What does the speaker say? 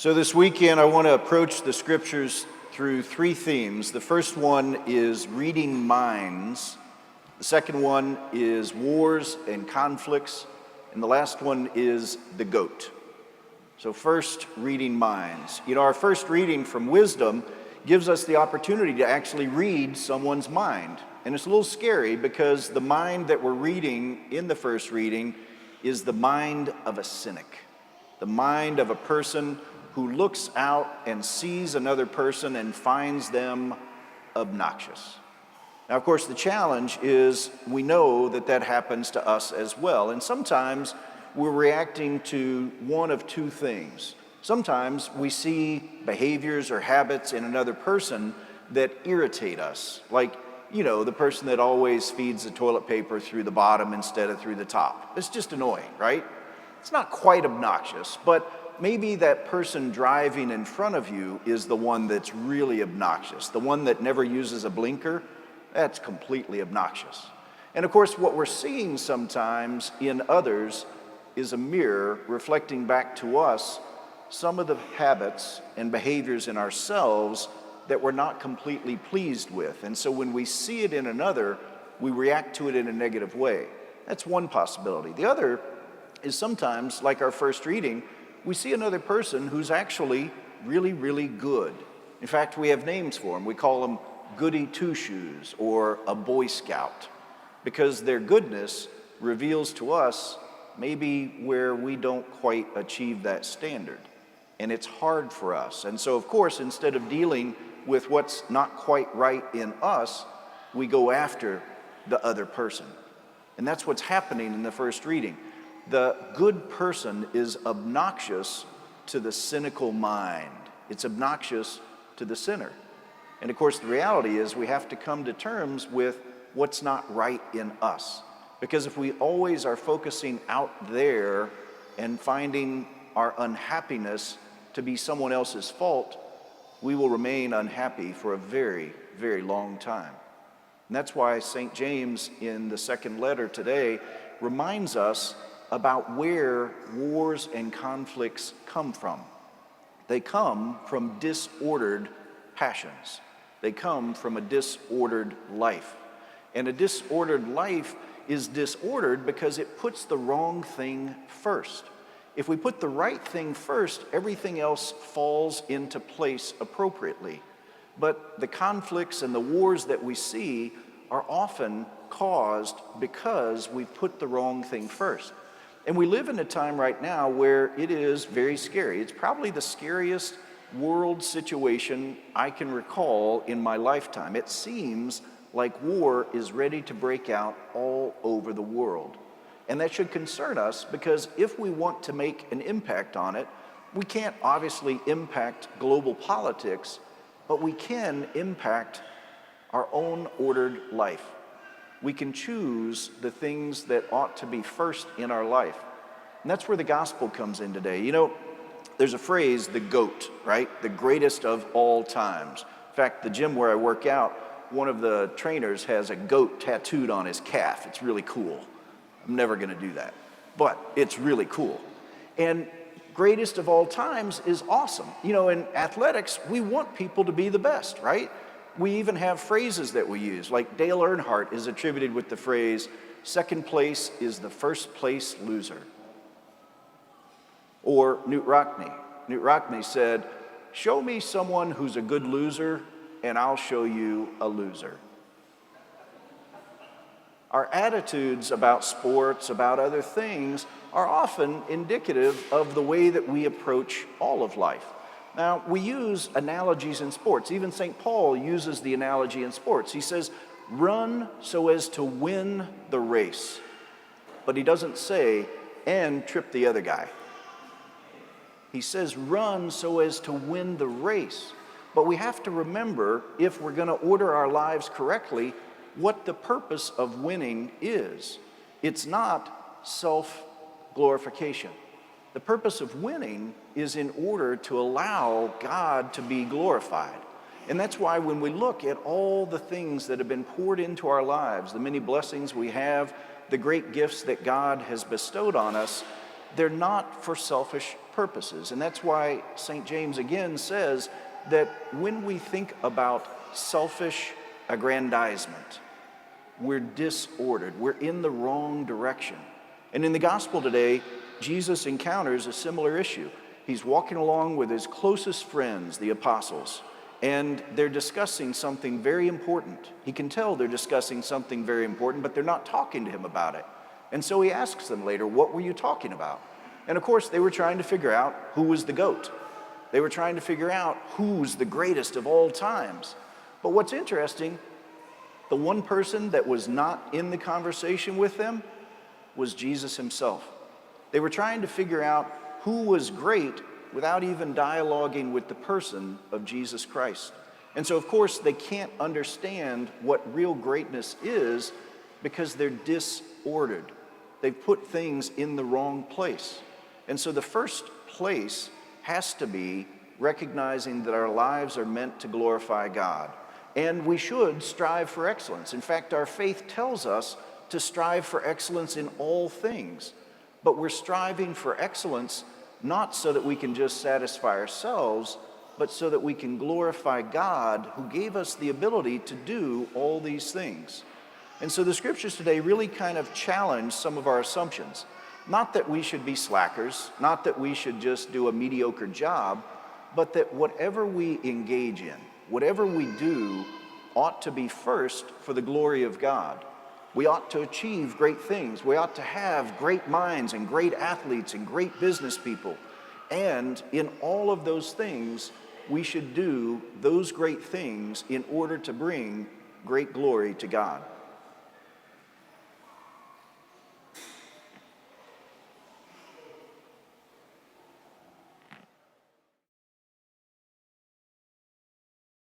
So this weekend, I want to approach the scriptures through three themes. The first one is reading minds. The second one is wars and conflicts. And the last one is the goat. So first, reading minds. Our first reading from Wisdom gives us the opportunity to actually read someone's mind. And it's a little scary because the mind that we're reading in the first reading is the mind of a cynic. The mind of a person who looks out and sees another person and finds them obnoxious. Now, of course, the challenge is we know that happens to us as well. And sometimes we're reacting to one of two things. Sometimes we see behaviors or habits in another person that irritate us. Like, the person that always feeds the toilet paper through the bottom instead of through the top. It's just annoying, right? It's not quite obnoxious, but maybe that person driving in front of you is the one that's really obnoxious. The one that never uses a blinker, that's completely obnoxious. And of course, what we're seeing sometimes in others is a mirror reflecting back to us some of the habits and behaviors in ourselves that we're not completely pleased with. And so when we see it in another, we react to it in a negative way. That's one possibility. The other is sometimes, like our first reading, we see another person who's actually really, really good. In fact, we have names for them. We call them goody two-shoes or a Boy Scout, because their goodness reveals to us maybe where we don't quite achieve that standard. And it's hard for us. And so, of course, instead of dealing with what's not quite right in us, we go after the other person. And that's what's happening in the first reading. The good person is obnoxious to the cynical mind. It's obnoxious to the sinner. And of course, the reality is we have to come to terms with what's not right in us. Because if we always are focusing out there and finding our unhappiness to be someone else's fault, we will remain unhappy for a very, very long time. And that's why St. James in the second letter today reminds us about where wars and conflicts come from. They come from disordered passions. They come from a disordered life. And a disordered life is disordered because it puts the wrong thing first. If we put the right thing first, everything else falls into place appropriately. But the conflicts and the wars that we see are often caused because we put the wrong thing first. And we live in a time right now where it is very scary. It's probably the scariest world situation I can recall in my lifetime. It seems like war is ready to break out all over the world. And that should concern us because if we want to make an impact on it, we can't obviously impact global politics, but we can impact our own ordered life. We can choose the things that ought to be first in our life. And that's where the gospel comes in today. There's a phrase, the GOAT, right? The greatest of all times. In fact, the gym where I work out, one of the trainers has a goat tattooed on his calf. It's really cool. I'm never going to do that, but it's really cool. And greatest of all times is awesome. In athletics, we want people to be the best, right? We even have phrases that we use, like Dale Earnhardt is attributed with the phrase, second place is the first place loser. Or Knute Rockne. Knute Rockne said, show me someone who's a good loser and I'll show you a loser. Our attitudes about sports, about other things, are often indicative of the way that we approach all of life. Now, we use analogies in sports. Even St. Paul uses the analogy in sports. He says, run so as to win the race. But he doesn't say, and trip the other guy. He says, run so as to win the race. But we have to remember, if we're going to order our lives correctly, what the purpose of winning is. It's not self-glorification. The purpose of winning is in order to allow God to be glorified. And that's why when we look at all the things that have been poured into our lives, the many blessings we have, the great gifts that God has bestowed on us, they're not for selfish purposes. And that's why St. James again says that when we think about selfish aggrandizement, we're disordered, we're in the wrong direction. And in the gospel today, Jesus encounters a similar issue. He's walking along with his closest friends, the apostles, and they're discussing something very important. He can tell they're discussing something very important, but they're not talking to him about it. And so he asks them later, what were you talking about? And of course, they were trying to figure out who was the goat. They were trying to figure out who's the greatest of all times. But what's interesting, the one person that was not in the conversation with them was Jesus himself. They were trying to figure out who was great without even dialoguing with the person of Jesus Christ. And so, of course, they can't understand what real greatness is because they're disordered. They've put things in the wrong place. And so the first place has to be recognizing that our lives are meant to glorify God. And we should strive for excellence. In fact, our faith tells us to strive for excellence in all things. But we're striving for excellence not so that we can just satisfy ourselves, but so that we can glorify God who gave us the ability to do all these things. And so the scriptures today really kind of challenge some of our assumptions. Not that we should be slackers, not that we should just do a mediocre job, but that whatever we engage in, whatever we do, ought to be first for the glory of God. We ought to achieve great things. We ought to have great minds and great athletes and great business people. And in all of those things, we should do those great things in order to bring great glory to God.